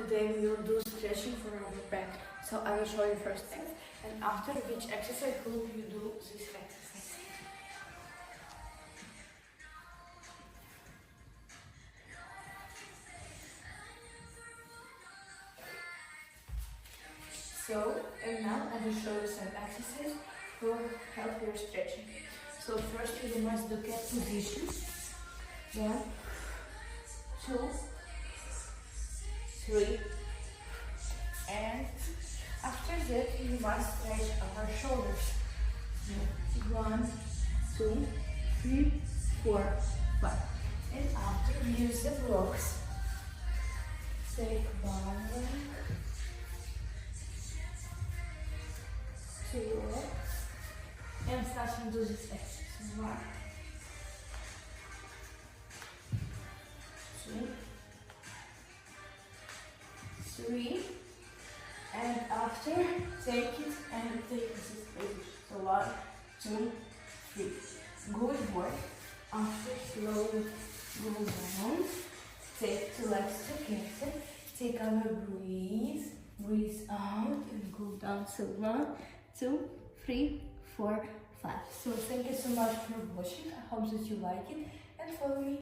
today we will do stretching for our back. So I will show you first things, and after which exercise group you do this exercise. So, and now I will show you some exercises to help your stretching. So first you must do cat position. 1, 2, 3, and after that you must stretch our shoulders. 1, 2, 3, 4, 5. And after we use the blocks. Take 1, 2, and start to do this exercise. 1, 2, 3, and after take it and take this position. So 1, 2, 3. Good work. After slowly go down, take 2 legs together. Take our breathe out and go down. So 1, 2, 3, 4, 5. So thank you so much for watching. I hope that you like it and follow me.